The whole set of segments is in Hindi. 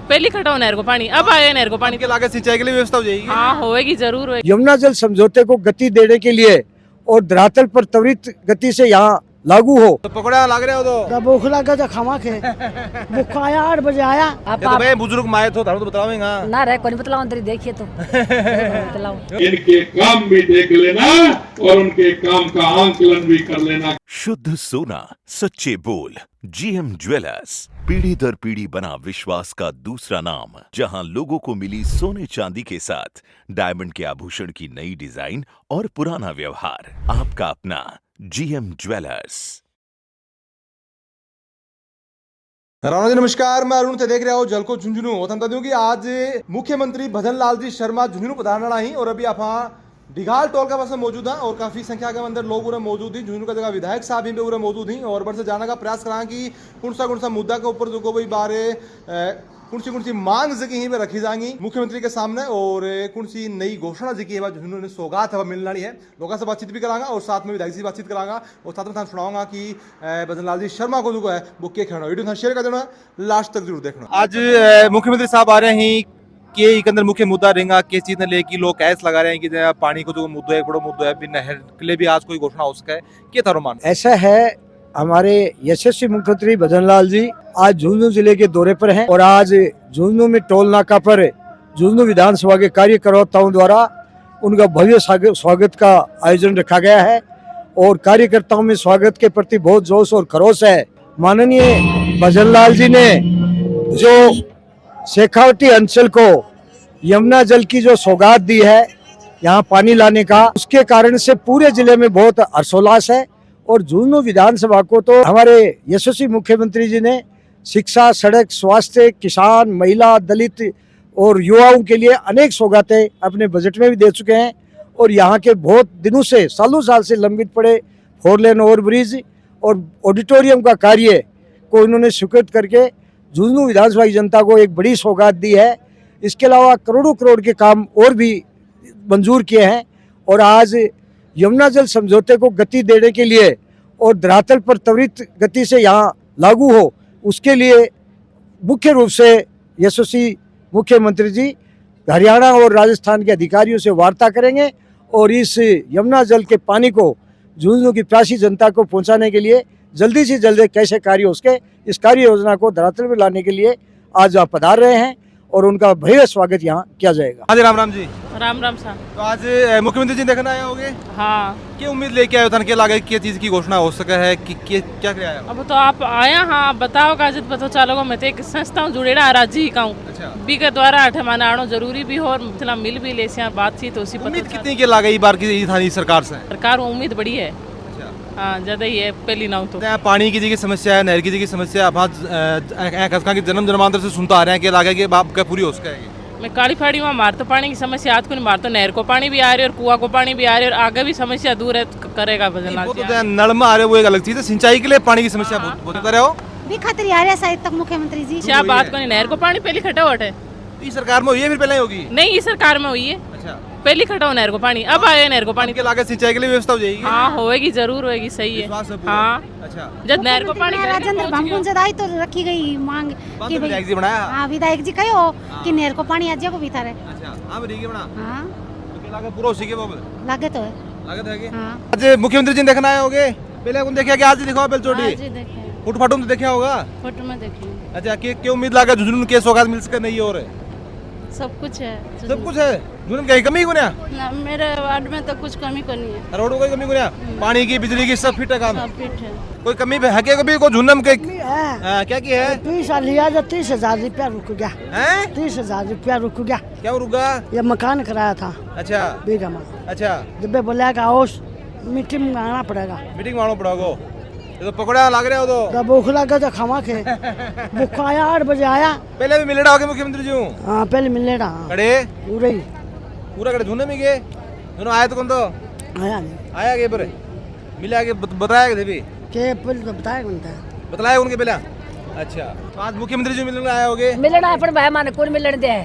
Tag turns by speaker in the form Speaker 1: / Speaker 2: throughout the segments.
Speaker 1: पहले खटा हो नहर को पानी, अब आया नहर को पानी।
Speaker 2: के लागे सिंचाई के लिए व्यवस्था हो जाएगी।
Speaker 1: हाँ होएगी, जरूर होएगी।
Speaker 3: यमुना जल समझौते को गति देने के लिए और धरातल पर त्वरित गति से यहाँ लागू हो।
Speaker 2: तो पकौड़ा लाग रहे हो तो
Speaker 4: भूख लगा तो खावा के भूख आया 8 बजे आया।
Speaker 2: ये तो भाई बुजुर्ग माए तो थारो तो बतावेंगा
Speaker 4: ना रहे कोई बतलाओ अंदर देखिए तो बतलाओ।
Speaker 5: इनके काम भी देख लेना और उनके काम का आंकलन भी कर लेना।
Speaker 6: शुद्ध सोना, सच्चे बोल। जीएम ज्वेलर्स, पीढ़ी दर पीढ़ी बना विश्वास का दूसरा नाम, जहां लोगों को मिली सोने चांदी के साथ डायमंड के आभूषण की नई डिजाइन और पुराना व्यवहार। आपका अपना जीएम ज्वेलर्स।
Speaker 2: राणा जी नमस्कार, मैं अरुण थे देख रहे हो जल को झुंझुनू। होता बता दूं कि आज मुख्यमंत्री भजन लाल जी शर्मा झुंझुनू पधारना ही और अभी आप डिघाल टोल का पास मौजूद है और काफी संख्या के अंदर लोग उरे मौजूद ही। झुंझुनू का जगह विधायक साहब भी उरे मौजूद ही और बड़ से जाने का प्रयास करा कि कौन सा मुद्दा के ऊपर जो को भाई बारे कौन सी मांग जगह ही में रखी जाएंगी मुख्यमंत्री के सामने और कौन सी नई घोषणा जी की है झुंझुनू ने सौगात है मिलना है। लोगों से बातचीत भी करांगा और साथ में विधायक से बातचीत करांगा और साथ में सुनाऊंगा कि भजन लाल जी शर्मा को जो है वो क्या कहना। वीडियो शेयर कर देना, लास्ट तक जरूर देखना। आज मुख्यमंत्री साहब आ रहे हैं कि एक अंदर मुख्य मुद्दा रहेगा किस चीज ने लेके लोग कैस लगा रहे हैं कि पानी को जो मुद्दा है बड़ा मुद्दा है बिना नहर के लिए भी आज कोई घोषणा हो सका है। क्या थारो मान?
Speaker 3: ऐसा है, हमारे यशस्वी मुख्यमंत्री भजन लाल जी आज झुंझुनू जिले के दौरे पर हैं और आज झुंझुनू में टोल नाका पर झुंझुनू विधानसभा के कार्यकर्ताओं द्वारा उनका भव्य स्वागत का आयोजन रखा गया है और कार्यकर्ताओं में स्वागत के प्रति बहुत जोश और खरोश है। माननीय भजन लाल जी ने जो शेखावटी अंचल को यमुना जल की जो सौगात दी है यहाँ पानी लाने का, उसके कारण से पूरे जिले में बहुत हर्षोल्लास है। और झुंझुनू विधानसभा को तो हमारे यशस्वी मुख्यमंत्री जी ने शिक्षा, सड़क, स्वास्थ्य, किसान, महिला, दलित और युवाओं के लिए अनेक सौगातें अपने बजट में भी दे चुके हैं और यहाँ के बहुत दिनों से सालों साल से लंबित पड़े 4 लेन ओवरब्रिज और ऑडिटोरियम का कार्य को इन्होंने स्वीकृत करके झुंझुनू विधानसभा की जनता को एक बड़ी सौगात दी है। इसके अलावा करोड़ों करोड़ के काम और भी मंजूर किए हैं और आज यमुना जल समझौते को गति देने के लिए और धरातल पर त्वरित गति से यहाँ लागू हो, उसके लिए मुख्य रूप से यशस्वी मुख्यमंत्री जी हरियाणा और राजस्थान के अधिकारियों से वार्ता करेंगे और इस यमुना जल के पानी को झुंझुनू की प्यासी जनता को पहुँचाने के लिए जल्दी से जल्दी कैसे कार्य हो सके, इस कार्य योजना को धरातल में लाने के लिए आज आप पधार रहे हैं और उनका भव्य स्वागत यहाँ किया जाएगा।
Speaker 2: हाँ जी, राम राम जी।
Speaker 1: राम राम साहब।
Speaker 2: तो आज मुख्यमंत्री जी देखने आए होंगे।
Speaker 1: हाँ।
Speaker 2: क्या उम्मीद लेके आए हो? क्या लागे क्या चीज की घोषणा हो सका है कि क्या क्या आया?
Speaker 1: अब तो आप आया, हाँ बताओ काजित पता चलो। मैं तो एक संस्था हूँ जुड़ेड़ा राज्य का हूँ।
Speaker 2: अच्छा।
Speaker 1: बी के द्वारा अठमाना आनो जरूरी भी हो और मतलब मिल भी ले से बातचीत उसी पता।
Speaker 2: उम्मीद कितनी के लागे इस बार की स्थानीय सरकार से?
Speaker 1: सरकार उम्मीद बड़ी है। हाँ ज्यादा ही है पहली ना तो।
Speaker 2: पानी की जी समस्या है, नहर की जी समस्या की जन्म जन्मांतर से सुनता आ रहे हैं कि लागे कि बाप का पूरी हो सका है।
Speaker 1: मैं काली फाड़ी वहाँ मार तो पानी की समस्या आज को नहीं मार तो नहर को पानी भी आ रही है और कुआं को पानी भी आ रही है और आगे भी समस्या दूर है करेगा भजन लाल जी।
Speaker 2: नल में आ रहे वो एक अलग चीज है, सिंचाई के लिए पानी की समस्या बहुत कर रहे हो
Speaker 4: भी खतरी आ रहा है शायद तक मुख्यमंत्री जी।
Speaker 1: क्या बात को नहीं, नहर को पानी पहले खटा हुआ है।
Speaker 2: इस सरकार में हुई है फिर पहले होगी?
Speaker 1: नहीं, इस सरकार में हुई है।
Speaker 2: अच्छा,
Speaker 1: पहले खटा हो नहर को पानी, अब आया नहर को पानी।
Speaker 2: के लागे सिंचाई के लिए व्यवस्था हो जाएगी।
Speaker 1: हाँ होएगी, जरूर होएगी। सही है। हाँ।
Speaker 2: अच्छा,
Speaker 1: जब नहर को पानी
Speaker 4: राजेंद्र भामकुन से दाई तो रखी गई मांग कि
Speaker 2: विधायक जी बनाया।
Speaker 4: हाँ विधायक जी कहो कि नहर को पानी आज को भीतर है।
Speaker 2: अच्छा, हाँ ठीक है बना।
Speaker 4: हाँ
Speaker 2: तो के लागे पूरा उसी के बाबू
Speaker 4: लागे तो है।
Speaker 2: लागत है कि
Speaker 4: हाँ।
Speaker 2: आज मुख्यमंत्री जी देखना आए होंगे। पहले कौन देखा कि आज दिखाओ बेलचोटी
Speaker 1: आज ही देखे,
Speaker 2: फुट फाटू में देखा होगा।
Speaker 1: फोटो में देखे।
Speaker 2: अच्छा, क्या उम्मीद लागे झुंझुनू के सौगात मिल सके नहीं? और
Speaker 1: सब कुछ है।
Speaker 2: सब कुछ है। झुंझुनू की कमी कोन्या?
Speaker 1: ना, मेरे वार्ड में तो कुछ कमी को नहीं है।
Speaker 2: रोडों की कमी कोन्या? पानी की, बिजली की सब फिट है काम?
Speaker 1: सब फिट है।
Speaker 2: कोई कमी है क्या कभी को झुंझुनू के? क्या की है?
Speaker 4: 30 लिया जो 30,000 रुपया रुक गया।
Speaker 2: हैं?
Speaker 4: 30,000 रुपया रुक गया।
Speaker 2: क्या रुका?
Speaker 4: ये मकान कराया था।
Speaker 2: अच्छा
Speaker 4: बीघा में।
Speaker 2: अच्छा,
Speaker 4: जब बोलेगा आओ मीटिंग में आना पड़ेगा।
Speaker 2: मीटिंग मानो पड़ोगो। ये तो पकौड़ा लाग रहे हो तो
Speaker 4: भूख लगा तो खावा के भूख आया 8 बजे आया।
Speaker 2: पहले भी मिलेड़ा होगे मुख्यमंत्री जी?
Speaker 4: हाँ पहले मिले रहा
Speaker 2: कड़े
Speaker 4: पूरे ही
Speaker 2: पूरा कड़े झुंझुनू में गए। दोनों आए तो कौन तो
Speaker 4: आया नहीं
Speaker 2: आया के पर मिला के बताया के भी
Speaker 4: के पहले तो बताया बनता है
Speaker 2: बतलाया उनके पहले। अच्छा, तो आज मुख्यमंत्री जी मिलने आए होगे।
Speaker 7: मिलना अपन भाई माने कौन मिलने दे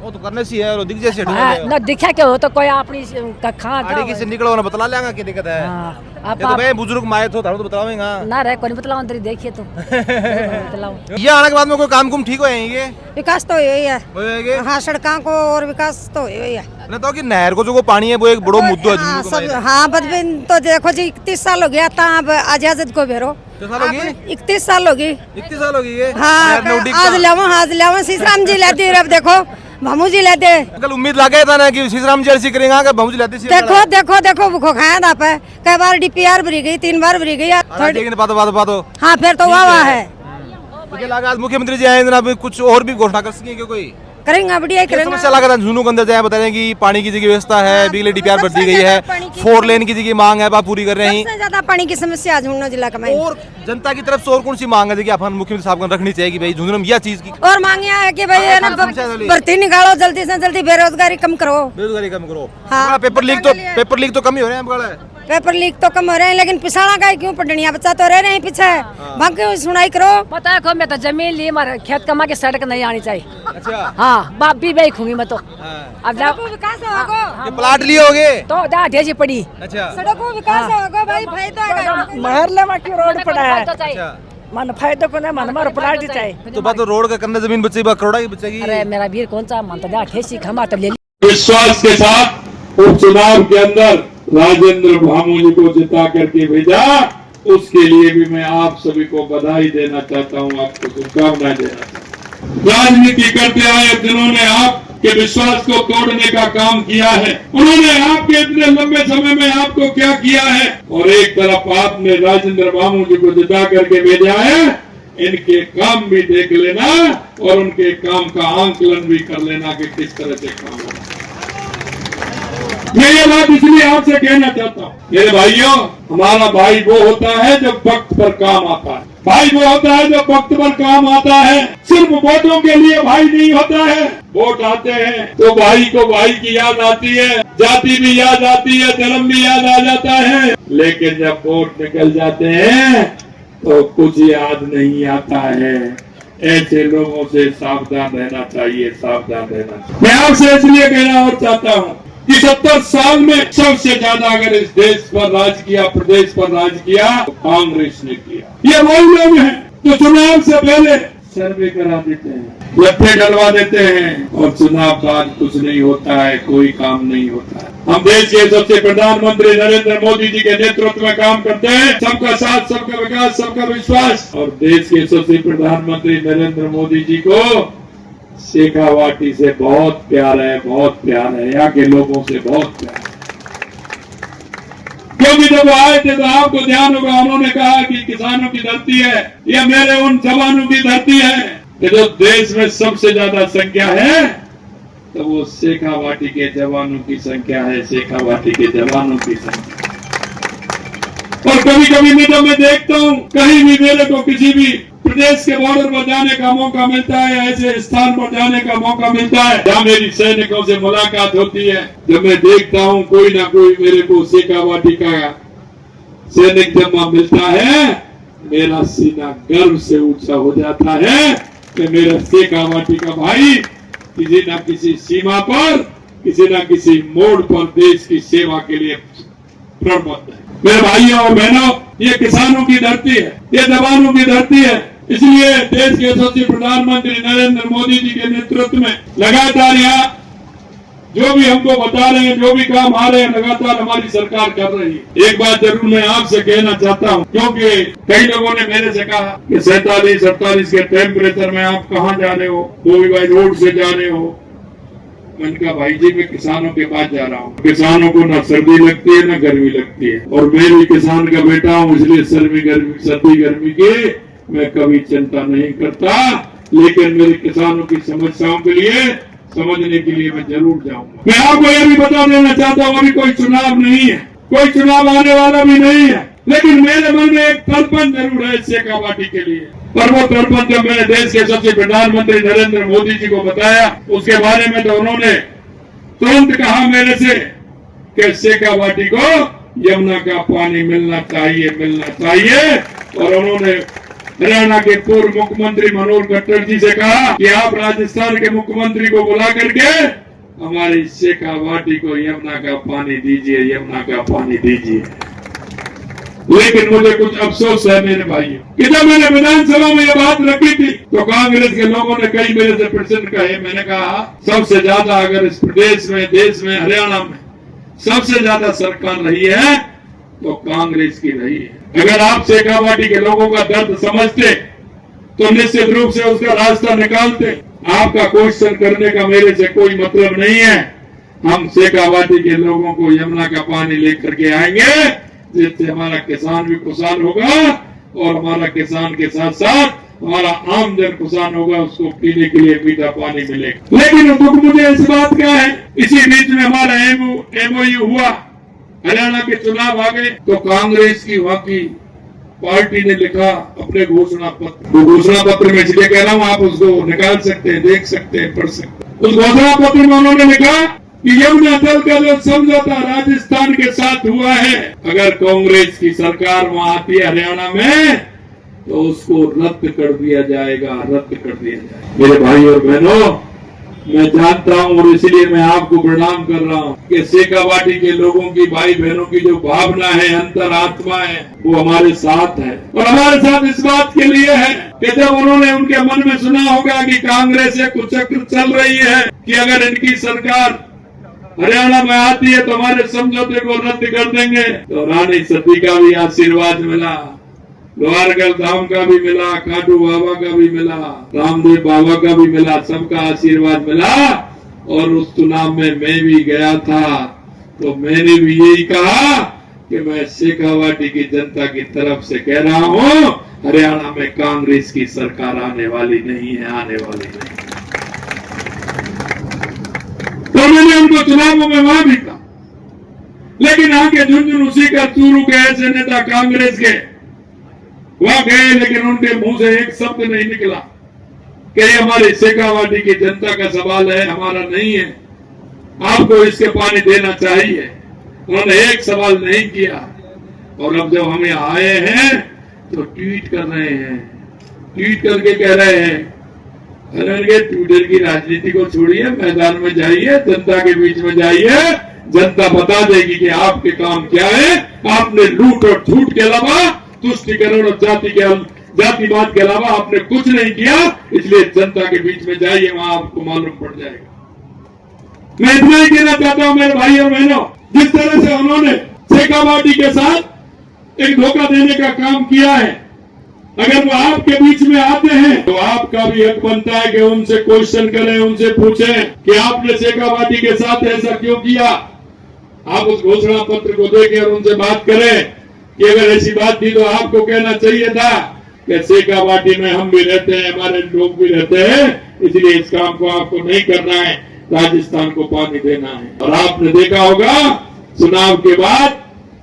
Speaker 2: वो तो करने सी है और दिख जैसे
Speaker 7: न दिखा के हो तो कोई अपनी कखा
Speaker 2: आड़ी की से निकलो ना बतला लेंगे क्या दिक्कत है।
Speaker 7: हाँ आप
Speaker 2: ये तो भाई बुजुर्ग माए तो थारो तो बतावेंगा
Speaker 7: ना रहे कोई बतलाओ अंदर देखिए तो बतलाओ।
Speaker 2: ये आने के बाद में कोई काम कुम ठीक हो जाएंगे
Speaker 4: विकास तो यही है।
Speaker 2: होएंगे
Speaker 4: हाँ सड़कों को और विकास तो यही है।
Speaker 2: ना तो कि नहर को जो पानी है वो एक बड़ो मुद्दा है
Speaker 4: हाँ,
Speaker 2: जुनून को
Speaker 4: सब हाँ बदबिन तो देखो जी 31 साल हो गया था अब आजाद को भेरो।
Speaker 2: कितने साल होगी
Speaker 4: 31 साल होगी।
Speaker 2: 21 साल होगी ये
Speaker 4: हाँ
Speaker 2: नहर ने उड़ी का।
Speaker 4: आज लावा सीसराम जी लेते अब देखो भामू जी लेते।
Speaker 2: कल उम्मीद लागे था ना कि सीसराम जी ऐसी करेंगे कि बहुज लेते
Speaker 4: देखो देखो देखो भूखो खाया था पे कई बार DPR भरी गई 3 बार भरी गई
Speaker 2: लेकिन बातो
Speaker 4: हाँ फिर तो वाह है
Speaker 2: मुझे लगा आज मुख्यमंत्री जी आए जनाब कुछ और भी घोषणा कर सकेंगे कोई
Speaker 4: करेंगे बढ़िया
Speaker 2: क्या
Speaker 4: करेंगे।
Speaker 2: समस्या लगा था झुनू के अंदर जाए बता रहे हैं कि पानी की जगह व्यवस्था है बिजली DPR भर दी गई है
Speaker 4: पानी की
Speaker 2: 4 लेन की जगह मांग है आप पूरी कर रहे हैं
Speaker 4: सबसे ज्यादा पानी की समस्या आज झुंझुनू जिला का में
Speaker 2: और जनता की तरफ से और कौन सी मांग है कि अपन मुख्यमंत्री साहब को रखनी चाहिए कि भाई झुंझुनू में यह चीज की
Speaker 4: और मांग यह है कि भाई है ना
Speaker 2: समस्या वाली।
Speaker 4: भर्ती निकालो जल्दी से जल्दी बेरोजगारी कम करो।
Speaker 2: बेरोजगारी कम करो
Speaker 4: हाँ,
Speaker 2: पेपर लीक तो कम ही हो रहे हैं बड़ा
Speaker 4: पेपर लीक तो कम हो रहे हैं लेकिन पिछाड़ा का क्यों पढ़निया बच्चा तो रह रहे हैं पीछे बाकी सुनाई करो।
Speaker 7: पता है को मैं तो जमीन ली मारे खेत कमा के सड़क नहीं आनी चाहिए।
Speaker 2: अच्छा
Speaker 7: हाँ बाप भी बेखूंगी मैं तो अब जा
Speaker 4: विकास होगा
Speaker 2: ये प्लाट लिए होगे
Speaker 7: तो जा ढेजी पड़ी
Speaker 2: अच्छा
Speaker 4: सड़कों विकास होगा भाई फायदा है।
Speaker 8: महरले में क्यों रोड पड़ा है
Speaker 7: तो चाहिए।
Speaker 2: अच्छा
Speaker 8: मन फायदा को नहीं मन मारो प्लाट ही चाहिए
Speaker 2: तो बात तो रोड का करना जमीन बचेगी बा करोड़ा की बचेगी
Speaker 7: अरे मेरा वीर कौन सा मन तो जा ठेसी खमा तो ले
Speaker 5: विश्वास के साथ उपचुनाव के अंदर राजेंद्र भामू जी को जिता करके भेजा उसके लिए भी मैं आप सभी को बधाई देना चाहता हूं आपको शुभकामनाएं देना चाहता हूं। राजनीति करते आए जिन्होंने आपके विश्वास को तोड़ने का काम किया है उन्होंने आपके इतने लंबे समय में आपको क्या किया है और एक तरफ आपने राजेंद्र भामू जी को जिता करके भेजा है इनके काम भी देख लेना और उनके काम का आंकलन भी कर लेना कि किस तरह से काम होगा। मैं ये बात इसलिए आपसे कहना चाहता हूँ मेरे भाइयों हमारा भाई वो होता है जो वक्त पर काम आता है भाई वो होता है जो वक्त पर काम आता है सिर्फ वोटों के लिए भाई नहीं होता है वोट आते हैं तो भाई को भाई की याद आती है जाति भी याद आती है धर्म भी याद आ जाता है लेकिन जब वोट निकल जाते हैं तो कुछ याद नहीं आता है ऐसे लोगों से सावधान रहना चाहिए सावधान रहना चाहिए। मैं आपसे इसलिए कहना और चाहता हूँ कि 70 साल में सबसे ज्यादा अगर इस देश पर राज किया प्रदेश पर राज किया तो कांग्रेस ने किया। ये वही लोग हैं जो चुनाव से पहले सर्वे करा देते हैं लट्ठे डलवा देते हैं और चुनाव बाद कुछ नहीं होता है कोई काम नहीं होता है। हम देश के सबसे प्रधानमंत्री नरेंद्र मोदी जी के नेतृत्व में काम करते हैं सबका साथ सबका विकास सबका विश्वास और देश के सबसे प्रधानमंत्री नरेंद्र मोदी जी को शेखावाटी से बहुत प्यार है यहाँ के लोगों से बहुत प्यार है क्योंकि जब वो आए थे तो आपको ध्यान होगा उन्होंने कहा कि किसानों की धरती है यह मेरे उन जवानों की धरती है कि जो देश में सबसे ज्यादा संख्या है तो वो शेखावाटी के जवानों की संख्या है शेखावाटी के जवानों की संख्या। और कभी कभी जब मैं देखता हूँ कहीं भी मेरे को किसी भी प्रदेश के बॉर्डर पर जाने का मौका मिलता है ऐसे स्थान पर जाने का मौका मिलता है जहाँ मेरी सैनिकों से मुलाकात होती है जब मैं देखता हूँ कोई ना कोई मेरे को शेखावाटी का सैनिक जब वहां मिलता है मेरा सीना गर्व से ऊंचा हो जाता है कि मेरा शेखावाटी का भाई किसी न किसी सीमा पर किसी न किसी मोड़ पर देश की सेवा के लिए प्रणबद्ध है। मेरे भाइयों और बहनों ये किसानों की धरती है ये जवानों की धरती है इसलिए देश के यशस्वी प्रधानमंत्री नरेंद्र मोदी जी के नेतृत्व में लगातार यहाँ जो भी हमको बता रहे हैं जो भी काम आ रहे हैं लगातार हमारी सरकार कर रही है। एक बात जरूर मैं आपसे कहना चाहता हूँ क्योंकि कई लोगों ने मेरे से कहा कि 47-48 के टेम्परेचर में आप कहाँ जा रहे हो वो भी भाई रोड से जा रहे हो। मैंने कहा भाई जी मैं किसानों के पास जा रहा हूँ किसानों को न सर्दी लगती है न गर्मी लगती है और मैं भी किसान का बेटा हूँ इसलिए सर्दी गर्मी की मैं कभी चिंता नहीं करता लेकिन मेरे किसानों की समस्याओं के लिए समझने के लिए मैं जरूर जाऊंगा। मैं आपको यह भी बता देना चाहता हूँ अभी कोई चुनाव नहीं है कोई चुनाव आने वाला भी नहीं है लेकिन मेरे मन में एक तड़पन जरूर है शेखावाटी के लिए और वो तड़पन जब मैंने देश के सबसे प्रधानमंत्री नरेंद्र मोदी जी को बताया उसके बारे में तो उन्होंने तुरंत कहा मेरे से कि शेखावाटी को यमुना का पानी मिलना चाहिए और उन्होंने हरियाणा के पूर्व मुख्यमंत्री मनोहर खट्टर जी से कहा कि आप राजस्थान के मुख्यमंत्री को बुला करके हमारी शेखावाटी को यमुना का पानी दीजिए लेकिन मुझे कुछ अफसोस है मेरे भाइयों कि जब मैंने विधानसभा में ये बात रखी थी तो कांग्रेस के लोगों ने कई मेरे से प्रश्न कहे। मैंने कहा सबसे ज्यादा अगर इस प्रदेश में, देश में, हरियाणा में सबसे ज्यादा सरकार रही है तो कांग्रेस की रही है। अगर आप शेखावाटी के लोगों का दर्द समझते तो निश्चित रूप से उसका रास्ता निकालते। आपका क्वेश्चन करने का मेरे से कोई मतलब नहीं है। हम शेखावाटी के लोगों को यमुना का पानी लेकर के आएंगे जिससे हमारा किसान भी खुशहाल होगा और हमारा किसान के साथ साथ हमारा आम जन खुशहाल होगा, उसको पीने के लिए मीठा पानी मिलेगा। लेकिन दुख मुझे इस बात का है, इसी बीच में हमारा एमओयू हुआ, हरियाणा के चुनाव आ गए तो कांग्रेस की वहां की पार्टी ने लिखा अपने घोषणा पत्र। वो घोषणा पत्र में इसलिए कह रहा हूं, आप उसको निकाल सकते हैं, देख सकते हैं, पढ़ सकते हैं। उस घोषणा पत्र में उन्होंने लिखा कि यमुना जल का जो समझौता राजस्थान के साथ हुआ है, अगर कांग्रेस की सरकार वहां आती है हरियाणा में तो उसको रद्द कर दिया जाएगा, रद्द कर दिया जाएगा। मेरे भाई और बहनों, मैं जानता हूं और इसलिए मैं आपको प्रणाम कर रहा हूं कि शेखावाटी के लोगों की, भाई बहनों की जो भावना है, अंतरात्मा है, वो हमारे साथ है। और हमारे साथ इस बात के लिए है कि जब उन्होंने उनके मन में सुना होगा कि कांग्रेस एक कुचक्र चल रही है कि अगर इनकी सरकार हरियाणा में आती है तो हमारे समझौते को रद्द कर देंगे, तो रानी सती का भी आशीर्वाद मिला, लोहारगढ़ धाम का भी मिला, खाटू बाबा का भी मिला, रामदेव बाबा का भी मिला, सबका आशीर्वाद मिला। और उस चुनाव में मैं भी गया था तो मैंने भी यही कहा कि मैं शेखावाटी की जनता की तरफ से कह रहा हूं, हरियाणा में कांग्रेस की सरकार आने वाली नहीं है, आने वाली नहीं। तो मैंने उनको चुनावों में वहां भी कहा, लेकिन आगे झुंझुनू उसी का चूरू के ऐसे नेता कांग्रेस के वहां गए, लेकिन उनके मुंह से एक शब्द नहीं निकला कि ये हमारी शेखावाटी की जनता का सवाल है, हमारा नहीं है, आपको इसके पानी देना चाहिए। उन्होंने एक सवाल नहीं किया। और अब जब हम यहाँ आए हैं तो ट्वीट कर रहे हैं, ट्वीट करके कह रहे हैं, अरे ट्विटर की राजनीति को छोड़िए, मैदान में जाइए, जनता के बीच में जाइए, जनता बता देगी कि आपके काम क्या है। आपने लूट और झूठ के अलावा, तुष्टिकरण और जातिवाद के अलावा आपने कुछ नहीं किया, इसलिए जनता के बीच में जाइए, वहां आपको मालूम पड़ जाएगा। मैं इतना ही कहना चाहता हूं मेरे भाई और बहनों, जिस तरह से उन्होंने शेखावाटी के साथ एक धोखा देने का काम किया है, अगर वो आपके बीच में आते हैं तो आपका भी हक बनता है कि उनसे क्वेश्चन करें, उनसे पूछें कि आपने शेखावाटी के साथ ऐसा क्यों किया। आप उस घोषणा पत्र को देखें और उनसे बात करें कि अगर ऐसी बात थी तो आपको कहना चाहिए था कि शेखावाटी में हम भी रहते हैं, हमारे लोग भी रहते हैं, इसलिए इस काम को आपको नहीं करना है, राजस्थान को पानी देना है। और आपने देखा होगा चुनाव के बाद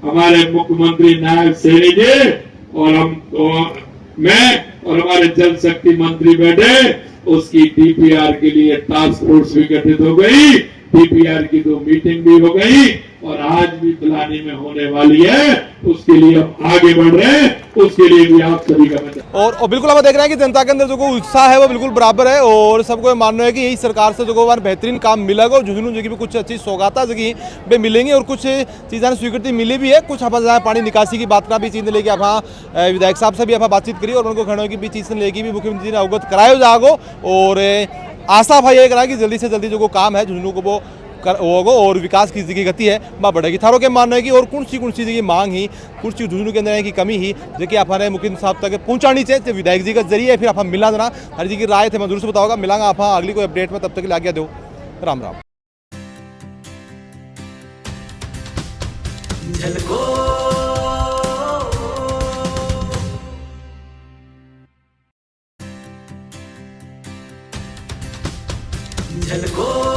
Speaker 5: हमारे मुख्यमंत्री नायब सैनी जी और मैं और हमारे जल शक्ति मंत्री बैठे, उसकी डीपीआर के लिए टास्क फोर्स भी गठित हो गई, डीपीआर की 2 मीटिंग भी हो गई और आज भी पिलानी में होने वाली है। उसके लिए हम आगे बढ़ रहे हैं, उसके लिए भी आप सभी का मदद।
Speaker 2: और बिल्कुल हम देख रहे हैं कि जनता के अंदर जो उत्साह है वो बिल्कुल बराबर है और सबको मानना है कि यही सरकार से जो बेहतरीन काम मिलेगा और झुंझुनू जी की भी कुछ अच्छी सौगाता जगह पे मिलेंगी और कुछ चीज़ें स्वीकृति मिली भी है। कुछ आप पानी निकासी की बात का भी चीज़ लेके आप विधायक साहब से भी आप बातचीत करी और उनको खड़ों की भी चीज़ लेके भी मुख्यमंत्री ने अवगत कराए जागो और आशा भाई ये करा कि जल्दी से जल्दी जो काम है झुंझुनू को वो होगा और विकास की जिसकी गति है वह बढ़ेगी। थारों के मानना है कि और कौन सी की मांग ही, कौन सी झुंझुनू के अंदर की कमी ही जो कि हमारे मुख्यमंत्री साहब तक पहुंचानी चाहिए विधायक जी के जरिए, फिर आप मिला देना हर जी की राय थे मैं जरूर से बताऊंगा। मिलांगा आप अगली कोई अपडेट में, तब तक के लिए आज्ञा दो, राम राम।
Speaker 9: झलको